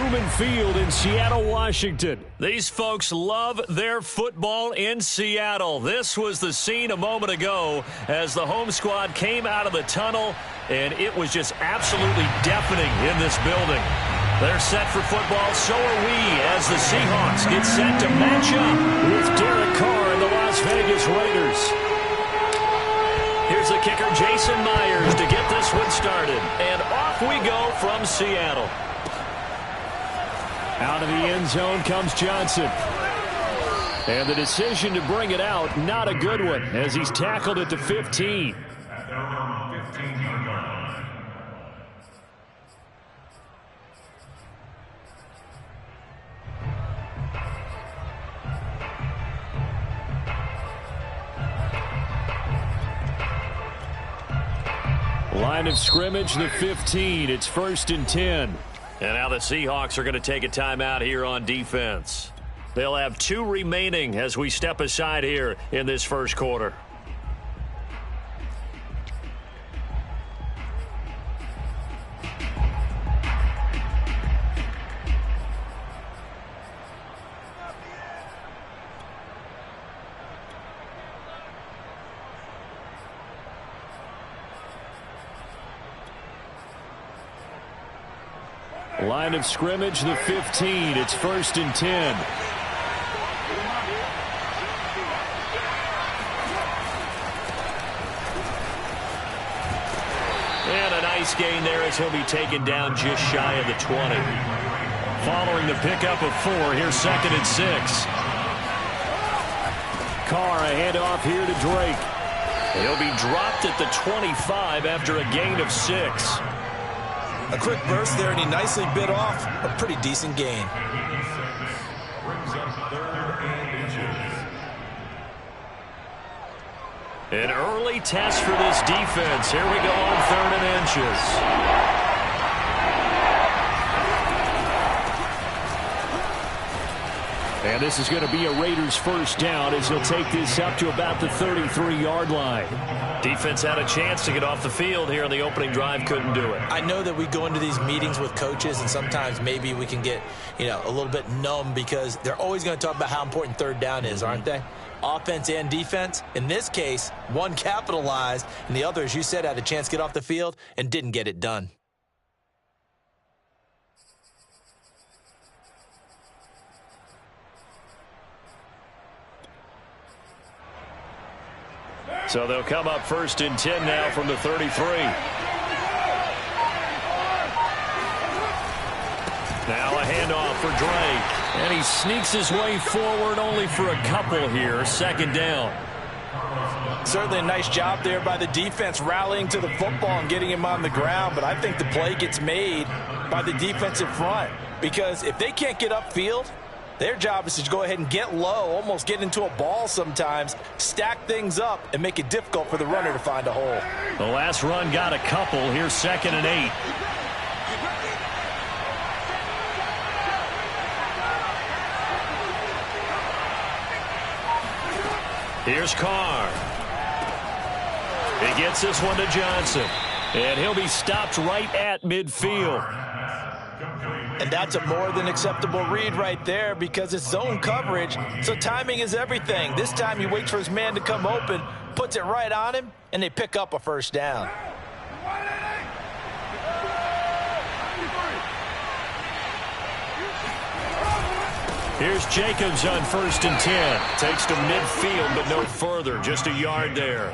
Truman Field in Seattle, Washington. These folks love their football in Seattle. This was the scene a moment ago as the home squad came out of the tunnel, and it was just absolutely deafening in this building. They're set for football, so are we, as the Seahawks get set to match up with Derek Carr and the Las Vegas Raiders. Here's the kicker, Jason Myers, to get this one started. And off we go from Seattle. Out of the end zone comes Johnson. And the decision to bring it out, not a good one, as he's tackled at the 15. Line of scrimmage, the 15. It's 1st and 10. And now the Seahawks are going to take a timeout here on defense. They'll have 2 remaining as we step aside here in this first quarter. Line of scrimmage, the 15. It's 1st and 10. And a nice gain there as he'll be taken down just shy of the 20. Following the pickup of 4, here's 2nd and 6. Carr, a handoff here to Drake. He'll be dropped at the 25 after a gain of 6. A quick burst there, and he nicely bit off a pretty decent gain. An early test for this defense. Here we go on 3rd and inches. And this is going to be a Raiders first down as he'll take this up to about the 33-yard line. Defense had a chance to get off the field here on the opening drive, couldn't do it. I know that we go into these meetings with coaches, and sometimes maybe we can get, a little bit numb because they're always going to talk about how important 3rd down is, aren't they? Offense and defense. In this case, one capitalized, and the other, as you said, had a chance to get off the field and didn't get it done. So they'll come up 1st and 10 now from the 33. Now a handoff for Drake. And he sneaks his way forward only for a couple here. 2nd down. Certainly a nice job there by the defense rallying to the football and getting him on the ground. But I think the play gets made by the defensive front. Because if they can't get upfield, their job is to go ahead and get low, almost get into a ball sometimes, stack things up, and make it difficult for the runner to find a hole. The last run got a couple. Here's 2nd and 8. Here's Carr. He gets this one to Johnson. And he'll be stopped right at midfield. And that's a more than acceptable read right there because it's zone coverage, so timing is everything. This time he waits for his man to come open, puts it right on him, and they pick up a 1st down. Here's Jacobs on 1st and 10. Takes to midfield, but no further. Just a yard there.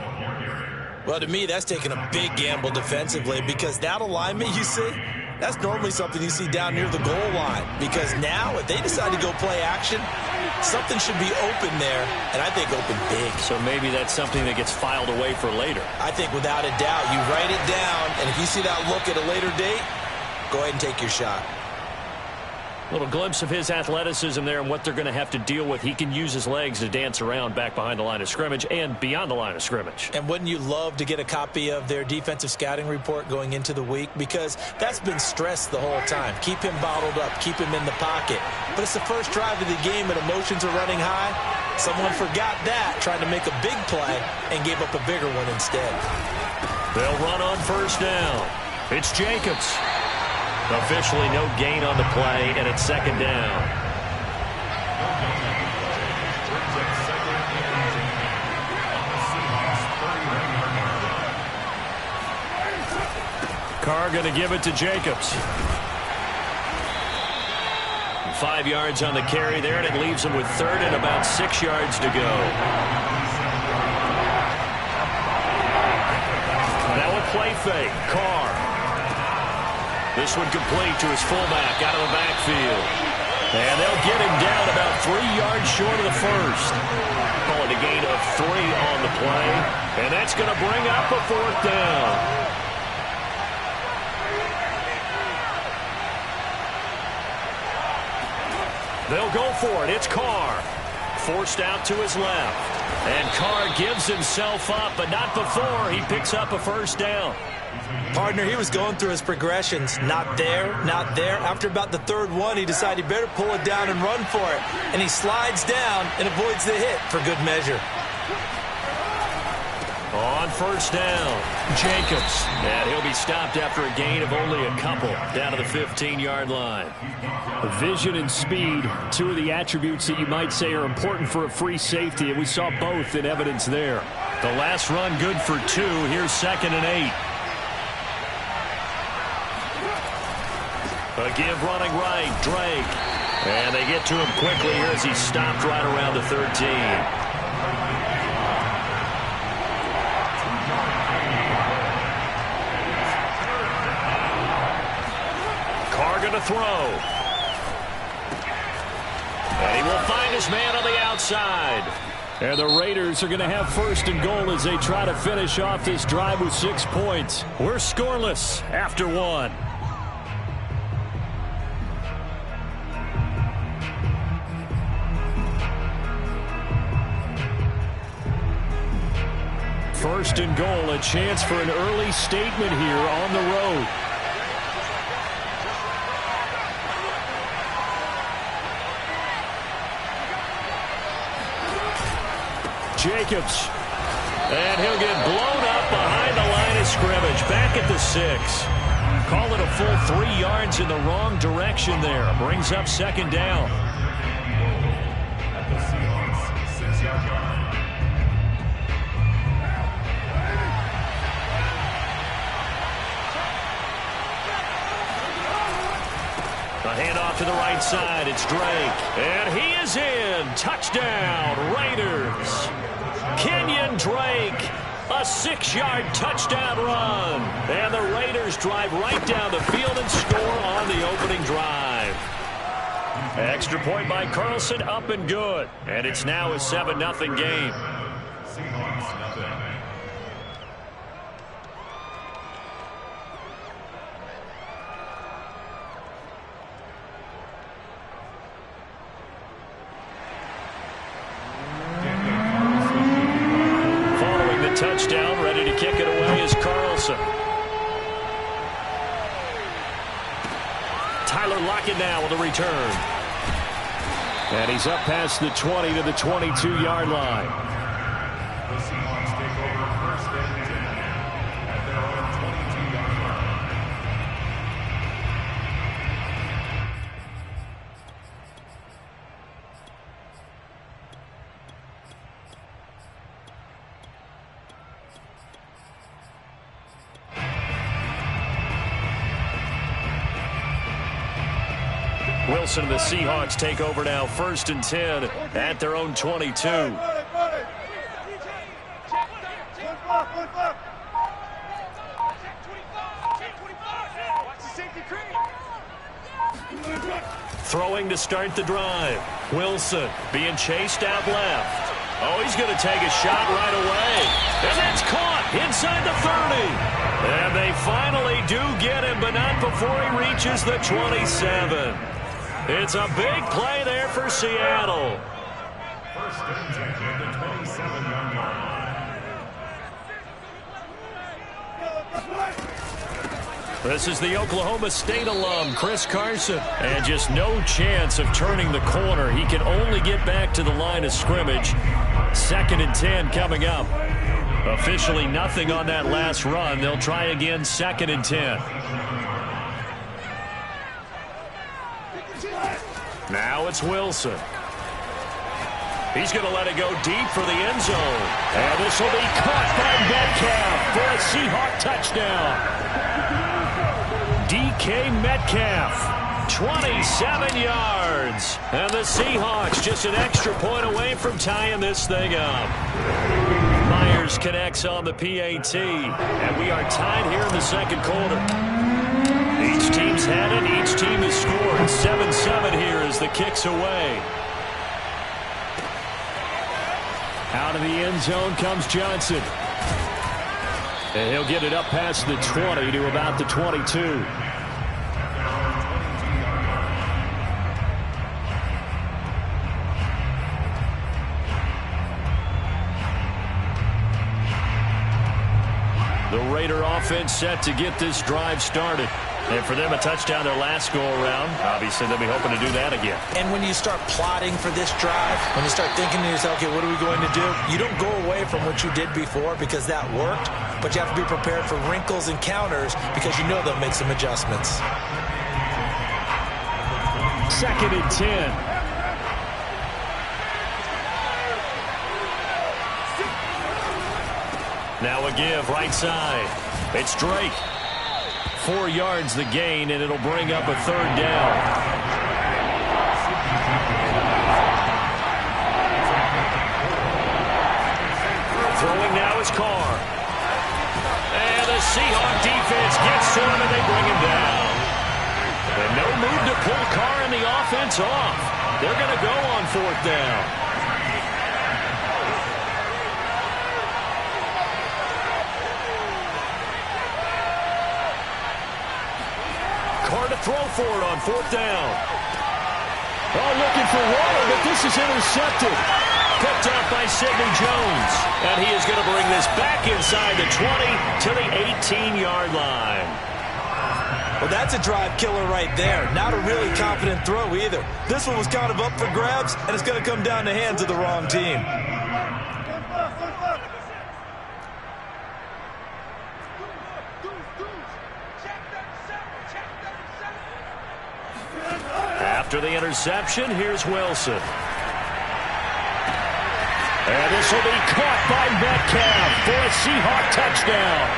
Well, to me, that's taking a big gamble defensively because that alignment you see, that's normally something you see down near the goal line. Because now, if they decide to go play action, something should be open there, and I think open big. So maybe that's something that gets filed away for later. I think without a doubt, you write it down, and if you see that look at a later date, go ahead and take your shot. Little glimpse of his athleticism there and what they're going to have to deal with. He can use his legs to dance around back behind the line of scrimmage and beyond the line of scrimmage. And wouldn't you love to get a copy of their defensive scouting report going into the week? Because that's been stressed the whole time. Keep him bottled up. Keep him in the pocket. But it's the first drive of the game and emotions are running high. Someone forgot that, tried to make a big play, and gave up a bigger one instead. They'll run on 1st down. It's Jacobs. 1st and 10. 1st and 10 now from the 33. Line of scrimmage, the 15. It's 1st and 10. Carr, a handoff here to Drake. And he sneaks his way forward only for a couple here. 2nd and 6. Officially no gain on the play, and it's second down. Carr going to give it to Jacobs. 5 yards on the carry there, and it leaves him with third and about 6 yards to go. Now a play fake. Carr. This one complete to his fullback out of the backfield. And they'll get him down about 3 yards short of the first. Call it a gain of 3 on the play. And that's going to bring up a fourth down. They'll go for it. It's Carr. Forced out to his left. And Carr gives himself up, but not before he picks up a first down. Partner, he was going through his progressions. Not there, not there. After about the third one, he decided he better pull it down and run for it. And he slides down and avoids the hit for good measure. On first down, Jacobs. And he'll be stopped after a gain of only a couple down to the 15-yard line. Vision and speed, two of the attributes that you might say are important for a free safety, and we saw both in evidence there. The last run good for 2. Here's 2nd and 8. A give running right, Drake. And they get to him quickly here as he's stopped right around the 13. To throw. And he will find his man on the outside. And the Raiders are going to have first and goal as they try to finish off this drive with 6 points. We're scoreless after 1. First and goal, a chance for an early statement here on the road. Jacobs. And he'll get blown up behind the line of scrimmage. Back at the 6. Call it a full 3 yards in the wrong direction there. Brings up second down. A handoff to the right side. It's Drake. And he is in. Touchdown, Raiders. Kenyon Drake, a 6-yard touchdown run. And the Raiders drive right down the field and score on the opening drive. Extra point by Carlson, up and good. And it's now a 7-0 game. Touchdown, ready to kick it away is Carlson. Tyler Lockett now with a return. And he's up past the 20 to the 22-yard line. The Seahawks take over first and 10 at their own 22-yard line. Wilson and the Seahawks take over now, 1st and 10 at their own 22. Throwing to start the drive. Wilson being chased out left. Oh, he's going to take a shot right away. And that's caught inside the 30. And they finally do get him, but not before he reaches the 27. It's a big play there for Seattle. First and 10 at the 27-yard line. This is the Oklahoma State alum, Chris Carson. And just no chance of turning the corner. He can only get back to the line of scrimmage. 2nd and 10 coming up. Officially nothing on that last run. They'll try again, 2nd and 10. Now it's Wilson. He's going to let it go deep for the end zone. And this will be caught by Metcalf for a Seahawk touchdown. DK Metcalf, 27 yards. And the Seahawks just an extra point away from tying this thing up. Myers connects on the PAT. And we are tied here in the second quarter. Each team's had it. Each team has scored. 7-7 here as the kick's away. Out of the end zone comes Johnson. And he'll get it up past the 20 to about the 22. The Raider offense set to get this drive started. And for them, a touchdown their last go-around. Obviously, they'll be hoping to do that again. And when you start plotting for this drive, when you start thinking to yourself, okay, what are we going to do? You don't go away from what you did before because that worked, but you have to be prepared for wrinkles and counters because you know they'll make some adjustments. 2nd and 10. Now a give right side. It's Drake. 4 yards the gain, and it'll bring up a 3rd down. Throwing now is Carr. And the Seahawk defense gets to him, and they bring him down. And no move to pull Carr and the offense off. They're going to go on 4th down. Carr to throw for it on 4th down. Oh, looking for water, but this is intercepted. Picked up by Sidney Jones. And he is going to bring this back inside the 20 to the 18-yard line. Well, that's a drive killer right there. Not a really confident throw either. This one was kind of up for grabs, and it's going to come down the hands of the wrong team. After the interception, here's Wilson. And this will be caught by Metcalf for a Seahawk touchdown.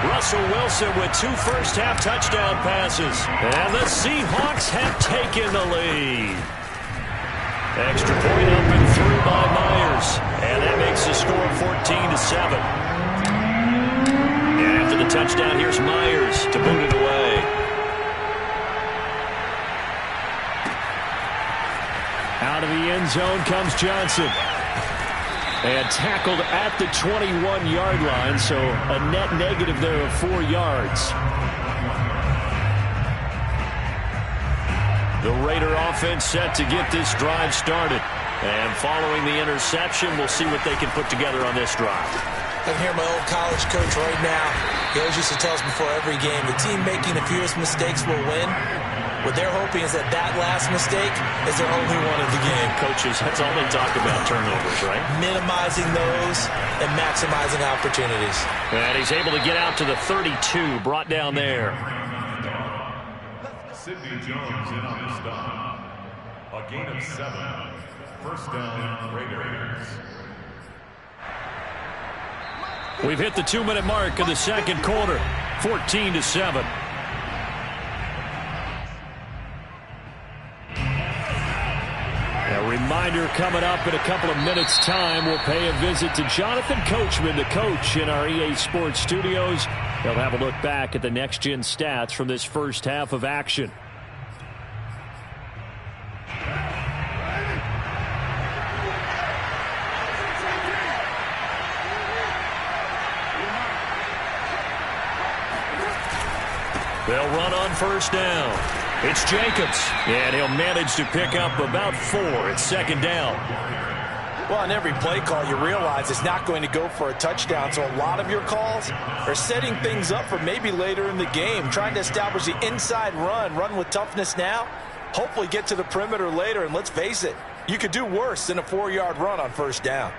Russell Wilson with 2 first-half touchdown passes. And the Seahawks have taken the lead. Extra point up and through by Myers. And that makes the score 14-7. And after the touchdown, here's Myers to boot it away. Out of the end zone comes Johnson. And tackled at the 21-yard line, so a net negative there of 4 yards. The Raider offense set to get this drive started. And following the interception, we'll see what they can put together on this drive. I can hear my old college coach right now. He always used to tell us before every game, the team making the fewest mistakes will win. What they're hoping is that last mistake is their only one of the game. Coaches, that's all they talk about, turnovers, right? Minimizing those and maximizing opportunities. And he's able to get out to the 32, brought down there. Sidney Jones in on the stop. A gain of 7. 1st down, Raiders. We've hit the 2-minute mark of the second quarter. 14-7. A reminder coming up in a couple of minutes' time. We'll pay a visit to Jonathan Coachman, the coach in our EA Sports studios. They'll have a look back at the next-gen stats from this first half of action. They'll run on 1st down. It's Jacobs, and he'll manage to pick up about 4 at 2nd down. Well, on every play call, you realize it's not going to go for a touchdown, so a lot of your calls are setting things up for maybe later in the game, trying to establish the inside run with toughness now, hopefully get to the perimeter later, and let's face it, you could do worse than a 4-yard run on 1st down.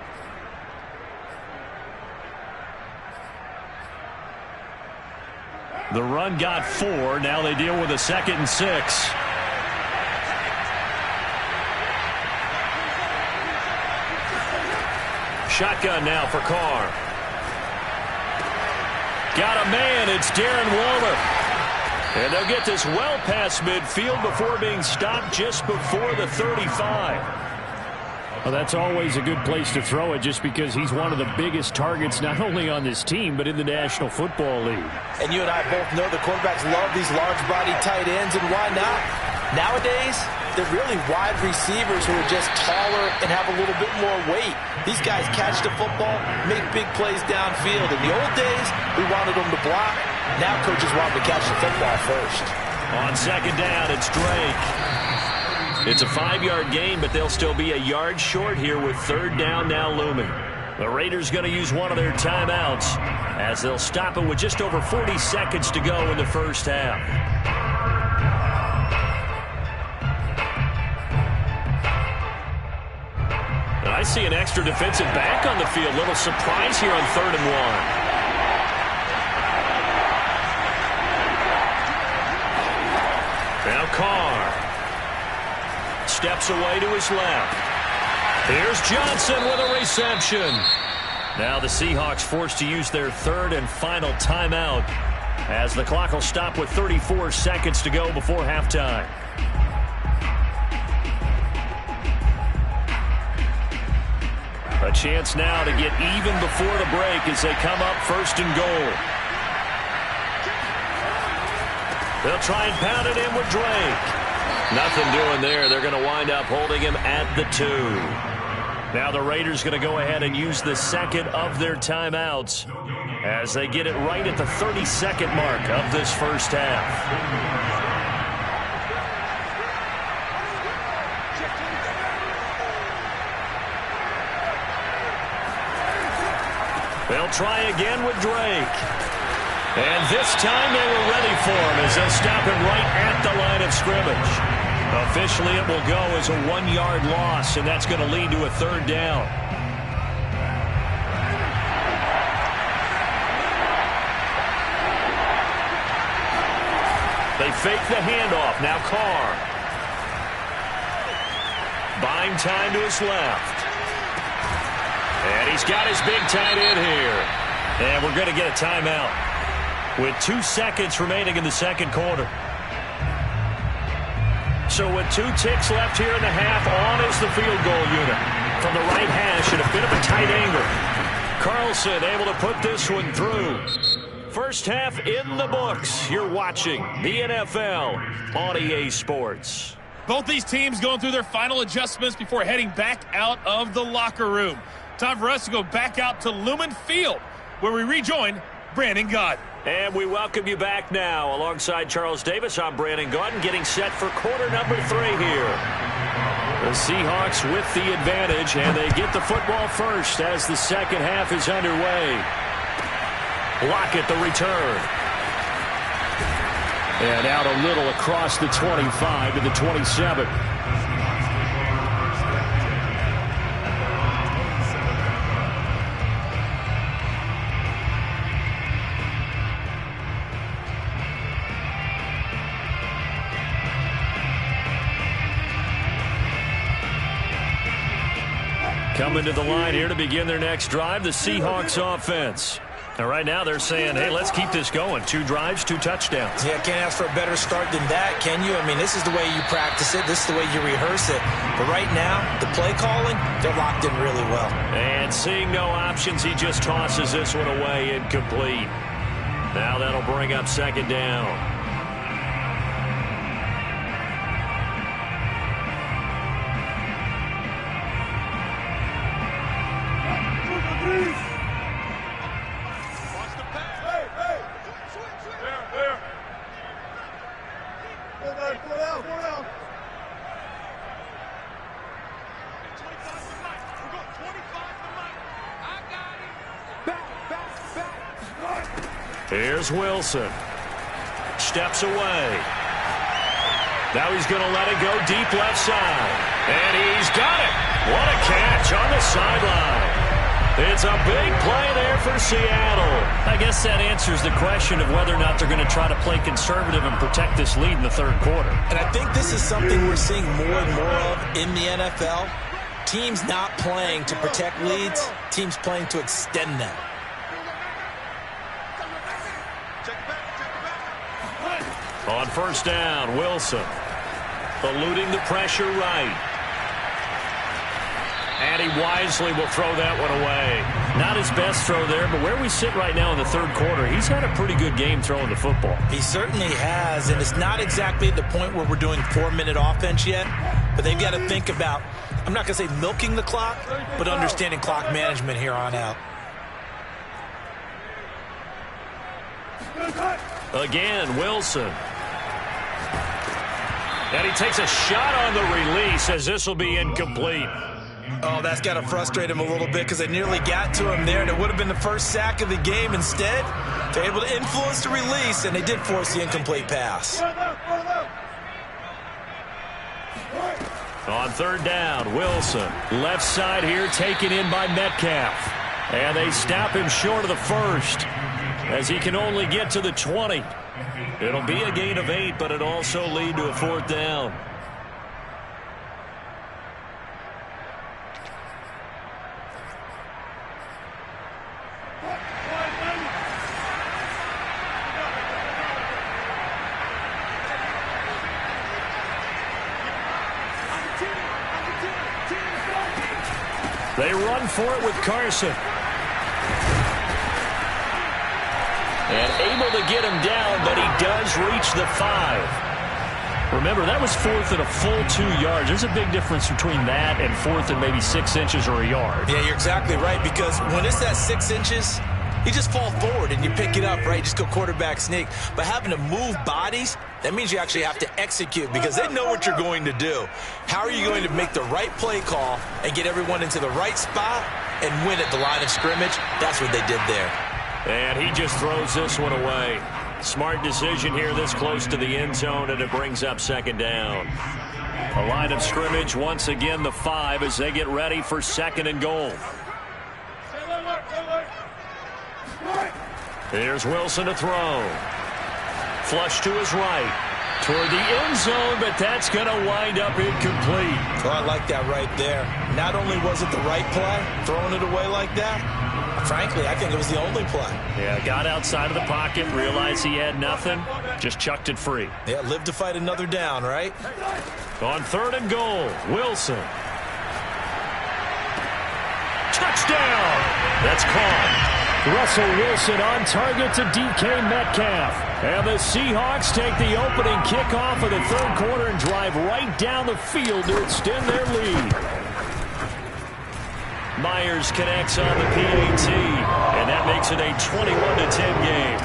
The run got 4. Now they deal with a 2nd and 6. shotgun now for Carr. Got a man. It's Darren Waller. And they'll get this well past midfield before being stopped just before the 35. Well, that's always a good place to throw it just because he's one of the biggest targets not only on this team but in the National Football League. And you and I both know the quarterbacks love these large-bodied tight ends, and why not? Nowadays, they're really wide receivers who are just taller and have a little bit more weight. These guys catch the football, make big plays downfield. In the old days, we wanted them to block. Now coaches want them to catch the football first. On second down, it's Drake. It's a 5-yard gain, but they'll still be a yard short here with third down now looming. The Raiders going to use one of their timeouts as they'll stop it with just over 40 seconds to go in the first half. And I see an extra defensive back on the field. Little surprise here on 3rd and 1. Now Carr. Steps away to his left. Here's Johnson with a reception. Now the Seahawks forced to use their third and final timeout as the clock will stop with 34 seconds to go before halftime. A chance now to get even before the break as they come up 1st and goal. They'll try and pound it in with Drake. Nothing doing there. They're going to wind up holding him at the 2. Now the Raiders going to go ahead and use the second of their timeouts as they get it right at the 32nd mark of this first half. They'll try again with Drake. And this time they were ready for him as they'll stop him right at the line of scrimmage. Officially, it will go as a 1-yard loss, and that's going to lead to a third down. They fake the handoff. Now Carr. Buying time to his left. And he's got his big tight end here. And we're going to get a timeout with 2 seconds remaining in the second quarter. So with 2 ticks left here in the half, on is the field goal unit. From the right hash at a bit of a tight angle. Carlson able to put this one through. First half in the books. You're watching the NFL on EA Sports. Both these teams going through their final adjustments before heading back out of the locker room. Time for us to go back out to Lumen Field, where we rejoin Brandon Gott. And we welcome you back now. Alongside Charles Davis, I'm Brandon Gott, getting set for quarter number 3 here. The Seahawks with the advantage, and they get the football first as the second half is underway. Lockett the return. And out a little across the 25 to the 27. Coming to the line here to begin their next drive, the Seahawks offense. And right now they're saying, hey, let's keep this going. 2 drives, 2 touchdowns. Yeah, can't ask for a better start than that, can you? I mean, this is the way you practice it. This is the way you rehearse it. But right now, the play calling, they're locked in really well. And seeing no options, he just tosses this one away incomplete. Now that'll bring up second down. Here's Wilson. Steps away. Now he's going to let it go deep left side. And he's got it. What a catch on the sideline. It's a big play there for Seattle. I guess that answers the question of whether or not they're going to try to play conservative and protect this lead in the third quarter. And I think this is something we're seeing more and more of in the NFL. team's not playing to protect leads. Team's playing to extend them. On first down, Wilson eluding the pressure right. And he wisely will throw that one away. Not his best throw there, but where we sit right now in the third quarter, he's had a pretty good game throwing the football. He certainly has, and it's not exactly at the point where we're doing 4-minute offense yet, but they've got to think about, I'm not going to say milking the clock, but understanding clock management here on out. Again, Wilson. And he takes a shot on the release as this will be incomplete. Oh, that's got to frustrate him a little bit because they nearly got to him there, and it would have been the first sack of the game. Instead, they're able to influence the release, and they did force the incomplete pass. On third down, Wilson. Left side here taken in by Metcalf. And they stop him short of the first as he can only get to the 20. It'll be a gain of 8, but it'll also lead to a fourth down. They run for it with Carson. And able to get him down, but he does reach the 5. Remember, that was fourth and a full 2 yards. There's a big difference between that and fourth and maybe 6 inches or a yard. Yeah, you're exactly right, because when it's that 6 inches, you just fall forward and you pick it up, right? Just go quarterback sneak. But having to move bodies, that means you actually have to execute because they know what you're going to do. How are you going to make the right play call and get everyone into the right spot and win at the line of scrimmage? That's what they did there. And he just throws this one away. Smart decision here this close to the end zone, and it brings up second down. A line of scrimmage, once again the 5 as they get ready for second and goal. Here's Wilson to throw. Flush to his right. Toward the end zone, but that's going to wind up incomplete. Oh, I like that right there. Not only was it the right play, throwing it away like that, frankly, I think it was the only play. Yeah, got outside of the pocket, realized he had nothing, just chucked it free. Yeah, live to fight another down, right? On third and goal, Wilson. Touchdown! That's caught. Russell Wilson on target to DK Metcalf. And the Seahawks take the opening kickoff of the third quarter and drive right down the field to extend their lead. Myers connects on the PAT, and that makes it a 21-10 game.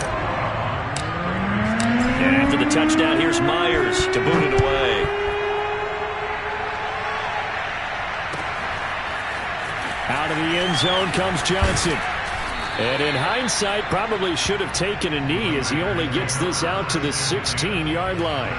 And after the touchdown, here's Myers to boot it away. Out of the end zone comes Johnson. And in hindsight, probably should have taken a knee as he only gets this out to the 16-yard line.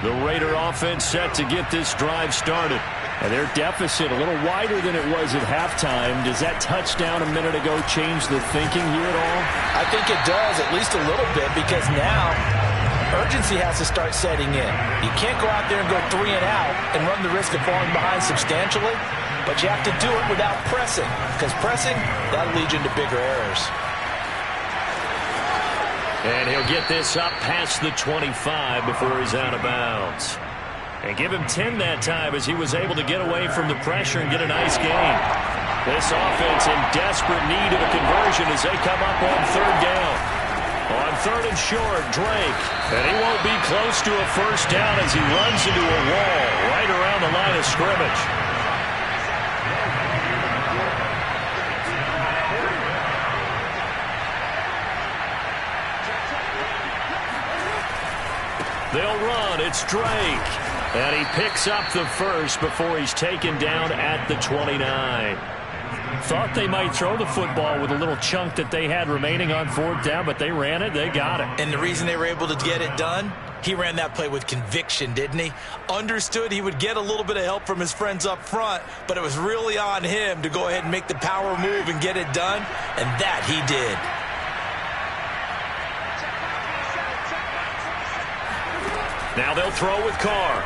The Raider offense set to get this drive started. And their deficit a little wider than it was at halftime. Does that touchdown a minute ago change the thinking here at all? I think it does, at least a little bit, because now urgency has to start setting in. You can't go out there and go 3 and out and run the risk of falling behind substantially, but you have to do it without pressing, because pressing, that'll lead you into bigger errors. And he'll get this up past the 25 before he's out of bounds. And give him 10 that time as he was able to get away from the pressure and get a nice gain. This offense in desperate need of a conversion as they come up on third down. On third and short, Drake. And he won't be close to a first down as he runs into a wall right around the line of scrimmage. They'll run. It's Drake. And he picks up the first before he's taken down at the 29. Thought they might throw the football with a little chunk that they had remaining on fourth down, but they ran it. They got it. And the reason they were able to get it done, he ran that play with conviction, didn't he? Understood he would get a little bit of help from his friends up front, but it was really on him to go ahead and make the power move and get it done, and that he did. Now they'll throw with Carr.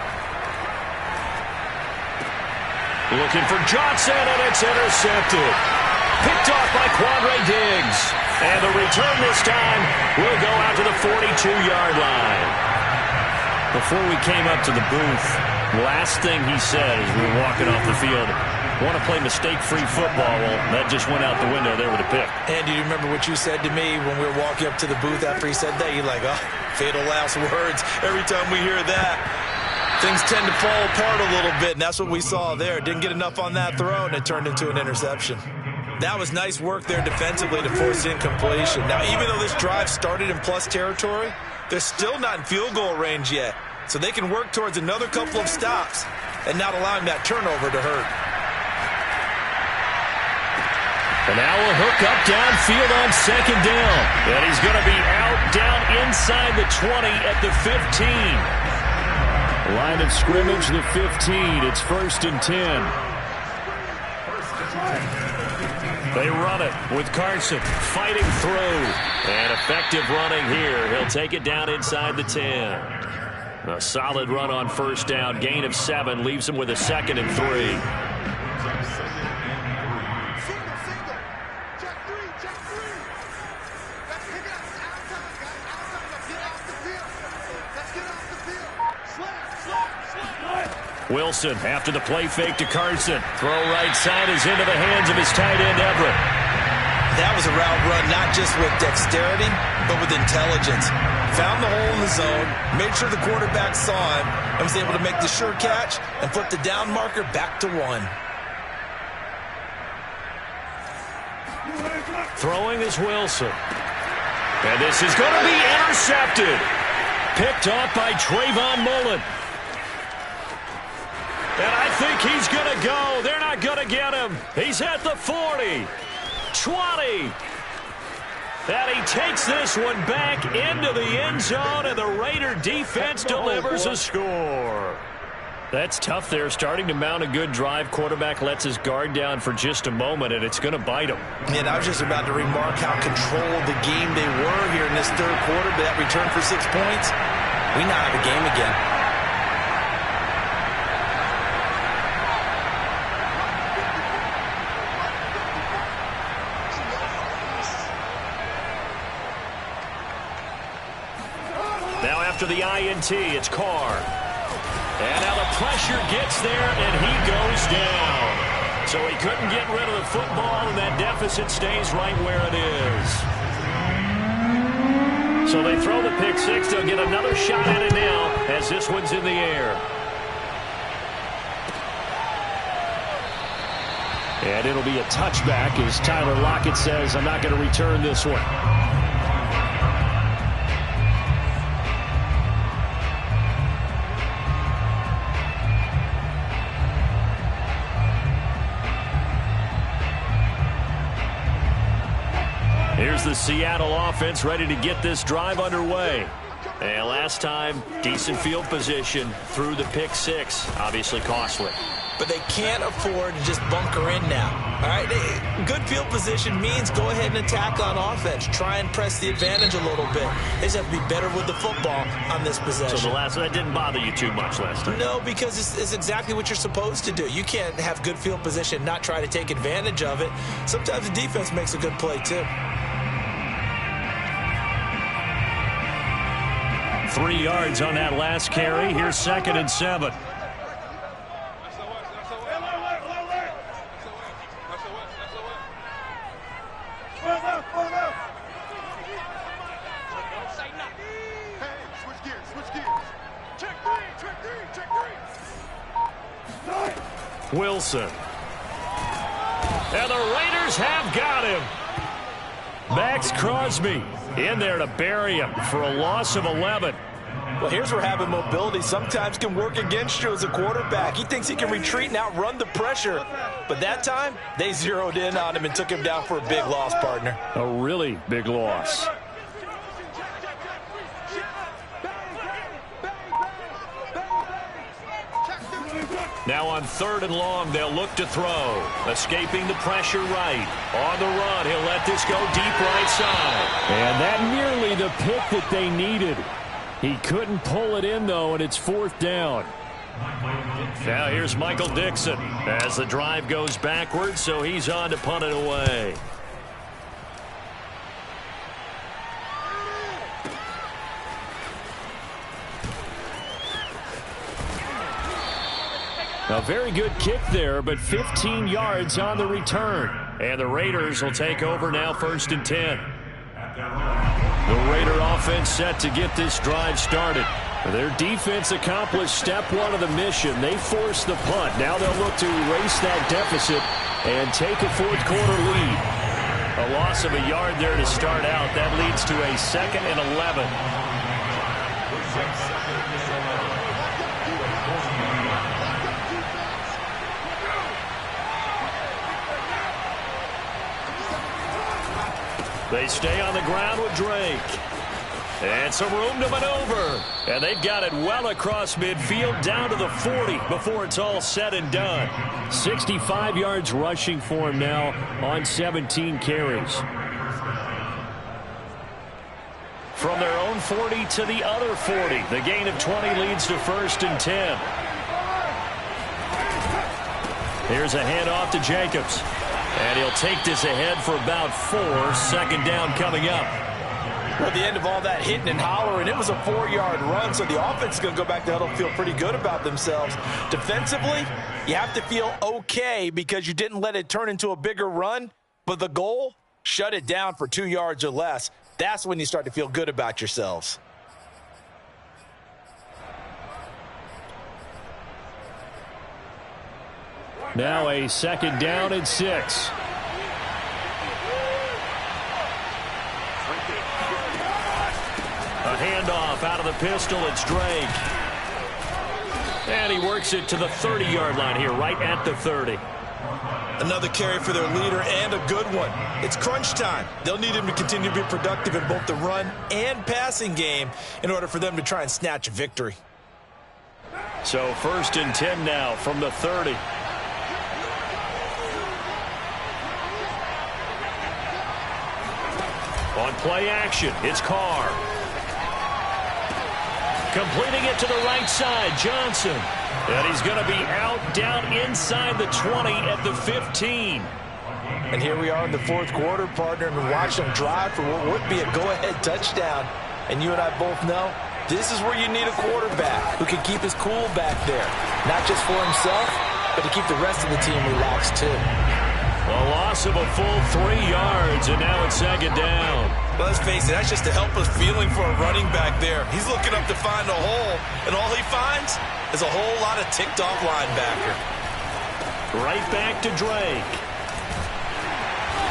Looking for Johnson, and it's intercepted. Picked off by Quandre Diggs. And the return this time will go out to the 42-yard line. Before we came up to the booth, last thing he said as we were walking off the field, want to play mistake-free football. Well, that just went out the window there with a pick. And do you remember what you said to me when we were walking up to the booth after he said that? You're like, oh, fatal last words. Every time we hear that, things tend to fall apart a little bit, and that's what we saw there. Didn't get enough on that throw, and it turned into an interception. That was nice work there defensively to force incompletion. Now, even though this drive started in plus territory, they're still not in field goal range yet. So they can work towards another couple of stops and not allowing that turnover to hurt. And now a hook up downfield on second down. And he's going to be out down inside the 20 at the 15. Line of scrimmage, the 15. It's 1st and 10. They run it with Carson fighting through. And effective running here. He'll take it down inside the 10. A solid run on first down. Gain of 7 leaves him with a 2nd and 3. Wilson after the play fake to Carson. Throw right side is into the hands of his tight end, Everett. That was a route run not just with dexterity, but with intelligence. Found the hole in the zone, made sure the quarterback saw him, and was able to make the sure catch and flip the down marker back to 1. Throwing is Wilson. And this is going to be intercepted. Picked off by Trayvon Mullen. And I think he's going to go. They're not going to get him. He's at the 40, 20. And he takes this one back into the end zone, and the Raider defense delivers a score. That's tough there, starting to mount a good drive. Quarterback lets his guard down for just a moment, and it's going to bite him. And I was just about to remark how controlled the game they were here in this third quarter, but that return for 6 points, we now have a game again. To the INT, it's Carr. And now the pressure gets there, and he goes down. So he couldn't get rid of the football, and that deficit stays right where it is. So they throw the pick six. They'll get another shot at it now as this one's in the air. And it'll be a touchback as Tyler Lockett says, I'm not going to return this one. Here's the Seattle offense ready to get this drive underway. And last time, decent field position through the pick six. Obviously costly. But they can't afford to just bunker in now. All right, good field position means go ahead and attack on offense. Try and press the advantage a little bit. They just have to be better with the football on this possession. So that didn't bother you too much last time? No, because it's exactly what you're supposed to do. You can't have good field position and not try to take advantage of it. Sometimes the defense makes a good play too. 3 yards on that last carry. Here's 2nd and 7. Wilson. And the Raiders have got him. Max Crosby in there to bury him for a loss of 11. Well, here's where having mobility sometimes can work against you as a quarterback. He thinks he can retreat and outrun the pressure. But that time, they zeroed in on him and took him down for a big loss, partner. A really big loss. Now on 3rd and long, they'll look to throw. Escaping the pressure right. On the run, he'll let this go deep right side. And that nearly the pick that they needed. He couldn't pull it in, though, and it's 4th down. Now here's Michael Dixon as the drive goes backwards, so he's on to punt it away. A very good kick there, but 15 yards on the return. And the Raiders will take over now, 1st and 10. The Raider offense set to get this drive started. Their defense accomplished step 1 of the mission. They forced the punt. Now they'll look to erase that deficit and take a 4th quarter lead. A loss of a yard there to start out. That leads to a 2nd and 11. They stay on the ground with Drake. And some room to maneuver. And they've got it well across midfield down to the 40 before it's all said and done. 65 yards rushing for him now on 17 carries. From their own 40 to the other 40. The gain of 20 leads to 1st and 10. Here's a handoff to Jacobs. And he'll take this ahead for about 4. 2nd down coming up. Well, at the end of all that hitting and hollering, it was a 4-yard run, so the offense is going to go back to huddle, feel pretty good about themselves. Defensively, you have to feel okay because you didn't let it turn into a bigger run, but the goal, shut it down for 2 yards or less. That's when you start to feel good about yourselves. Now a 2nd down and 6. A handoff out of the pistol. It's Drake. And he works it to the 30-yard line here, right at the 30. Another carry for their leader and a good one. It's crunch time. They'll need him to continue to be productive in both the run and passing game in order for them to try and snatch a victory. So 1st and 10 now from the 30. On play action, it's Carr. Completing it to the right side, Johnson. And he's going to be out down inside the 20 at the 15. And here we are in the 4th quarter, partner, and we watched them drive for what would be a go-ahead touchdown. And you and I both know this is where you need a quarterback who can keep his cool back there. Not just for himself, but to keep the rest of the team relaxed too. A loss of a full 3 yards, and now it's 2nd down. Well, let's face it, that's just a helpless feeling for a running back there. He's looking up to find a hole, and all he finds is a whole lot of ticked-off linebacker. Right back to Drake.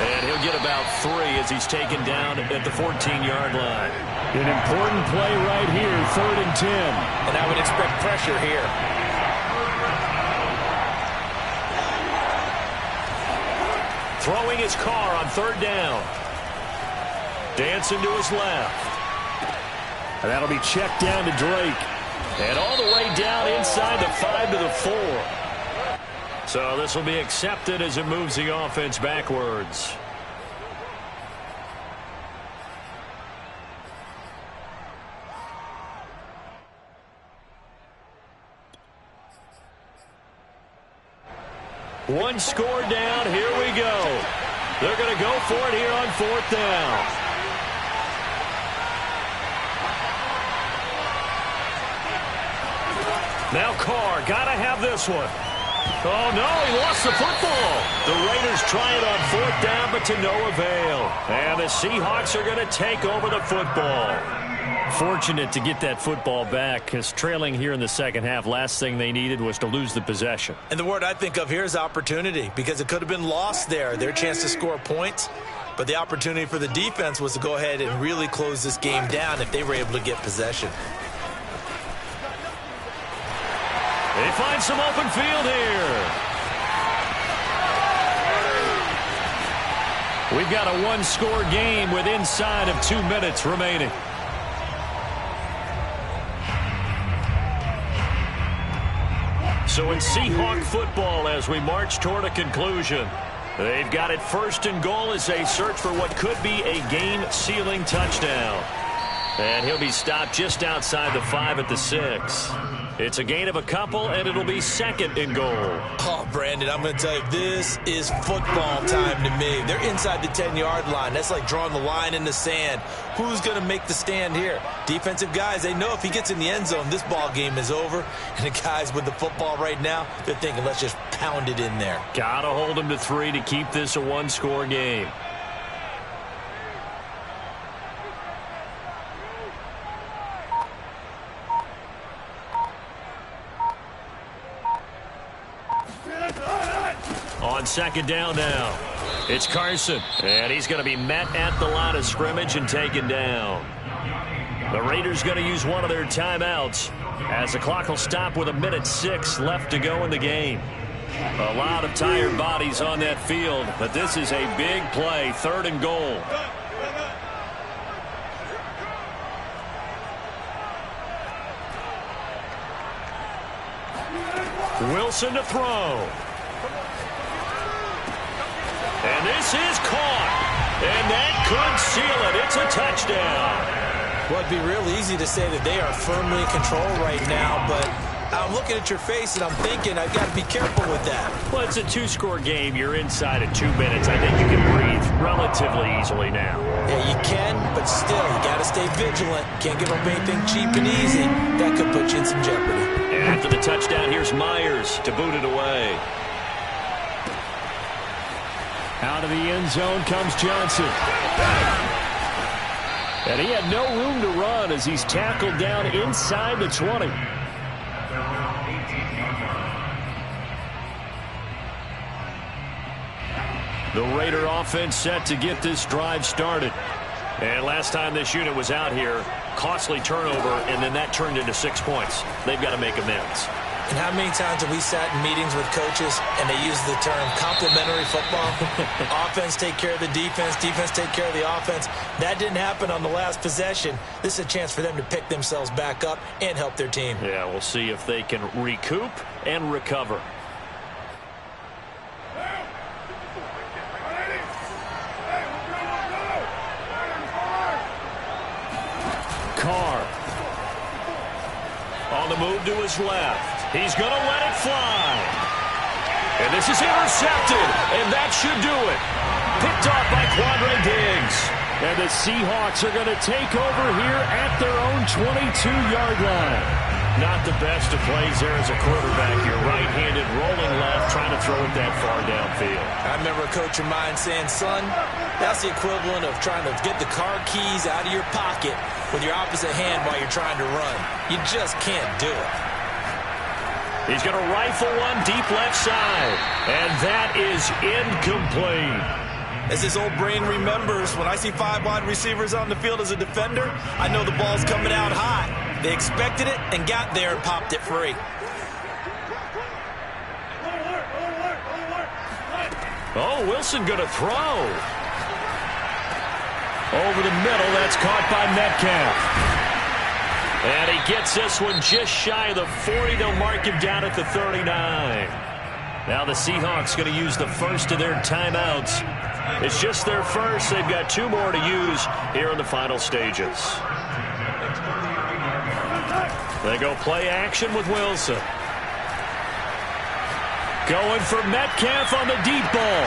And he'll get about 3 as he's taken down at the 14-yard line. An important play right here, 3rd and 10. And I would expect pressure here. Throwing his car on 3rd down. Dancing to his left. And that'll be checked down to Drake. And all the way down inside the 5 to the 4. So this will be accepted as it moves the offense backwards. One score down. Here we go. They're going to go for it here on 4th down. Now Carr, got to have this one. Oh, no, he lost the football. The Raiders try it on 4th down, but to no avail. And the Seahawks are going to take over the football. Fortunate to get that football back, because trailing here in the second half, last thing they needed was to lose the possession. And the word I think of here is opportunity, because it could have been lost there, their chance to score points. But the opportunity for the defense was to go ahead and really close this game down if they were able to get possession. They find some open field here. We've got a one-score game with inside of 2 minutes remaining. So in Seahawk football, as we march toward a conclusion, they've got it 1st and goal as they search for what could be a game-sealing touchdown. And he'll be stopped just outside the 5 at the 6. It's a gain of a couple, and it'll be 2nd and goal. Oh, Brandon, I'm going to tell you, this is football time to me. They're inside the 10-yard line. That's like drawing the line in the sand. Who's going to make the stand here? Defensive guys, they know if he gets in the end zone, this ball game is over. And the guys with the football right now, they're thinking, let's just pound it in there. Got to hold him to 3 to keep this a one-score game. On 2nd down now, it's Carson, and he's going to be met at the line of scrimmage and taken down. The Raiders going to use one of their timeouts as the clock will stop with 1:06 left to go in the game. A lot of tired bodies on that field, but this is a big play, 3rd and goal. Wilson to throw. And this is caught. And that could seal it. It's a touchdown. Well, it'd be real easy to say that they are firmly in control right now, but I'm looking at your face and I'm thinking I've got to be careful with that. Well, it's a 2-score game. You're inside of 2 minutes. I think you can breathe relatively easily now. Yeah, you can, but still, you got to stay vigilant. Can't give up anything cheap and easy. That could put you in some jeopardy. And after the touchdown, here's Myers to boot it away. Out of the end zone comes Johnson. And he had no room to run as he's tackled down inside the 20. The Raider offense set to get this drive started. And last time this unit was out here, costly turnover, and then that turned into 6 points. They've got to make amends. And how many times have we sat in meetings with coaches and they use the term complementary football? Offense take care of the defense, defense take care of the offense. That didn't happen on the last possession. This is a chance for them to pick themselves back up and help their team. Yeah, we'll see if they can recoup and recover. Carr on the move to his left. He's going to let it fly. And this is intercepted, and that should do it. Picked off by Quandre Diggs. And the Seahawks are going to take over here at their own 22-yard line. Not the best of plays there as a quarterback. You're right-handed, rolling left, trying to throw it that far downfield. I remember a coach of mine saying, son, that's the equivalent of trying to get the car keys out of your pocket with your opposite hand while you're trying to run. You just can't do it. He's going to rifle one deep left side. And that is incomplete. As his old brain remembers, when I see 5 wide receivers on the field as a defender, I know the ball's coming out high. They expected it and got there and popped it free. Oh, Wilson going to throw. Over the middle, that's caught by Metcalf. And he gets this one just shy of the 40. They'll mark him down at the 39. Now the Seahawks going to use the first of their timeouts. It's just their first. They've got 2 more to use here in the final stages. They go play action with Wilson. Going for Metcalf on the deep ball.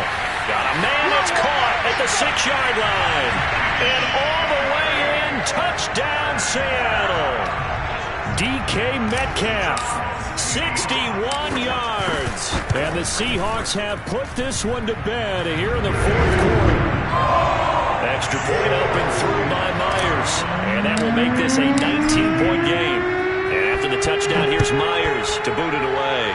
Got a man that's caught at the 6-yard line. And all the way in, touchdown Seattle. DK Metcalf, 61 yards. And the Seahawks have put this one to bed here in the 4th quarter. Extra point up and through by Myers. And that will make this a 19-point game. And after the touchdown, here's Myers to boot it away.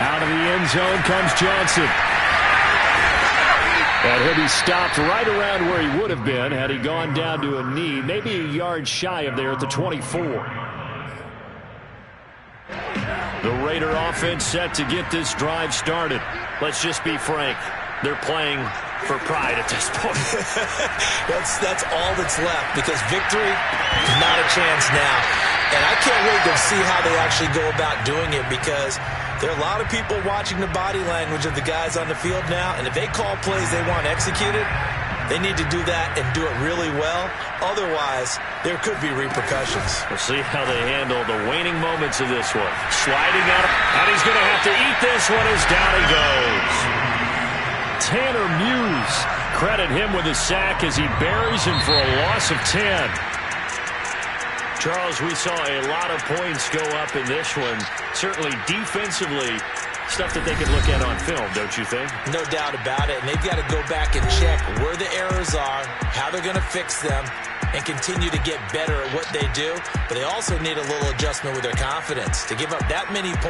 Out of the end zone comes Johnson. And he'll be stopped right around where he would have been had he gone down to a knee, maybe a yard shy of there at the 24. The Raider offense set to get this drive started. Let's just be frank. They're playing for pride at this point. That's all that's left, because victory is not a chance now. And I can't wait to see how they actually go about doing it, because there are a lot of people watching the body language of the guys on the field now, and if they call plays they want executed, They need to do that and do it really well. Otherwise, there could be repercussions. We'll see how they handle the waning moments of this one. Sliding out, and he's going to have to eat this one as down he goes. Tanner Muse, credit him with a sack as he buries him for a loss of 10. Charles, we saw a lot of points go up in this one. Certainly defensively, stuff that they can look at on film, don't you think? No doubt about it. And they've got to go back and check where the errors are, how they're going to fix them, and continue to get better at what they do. But they also need a little adjustment with their confidence. To give up that many points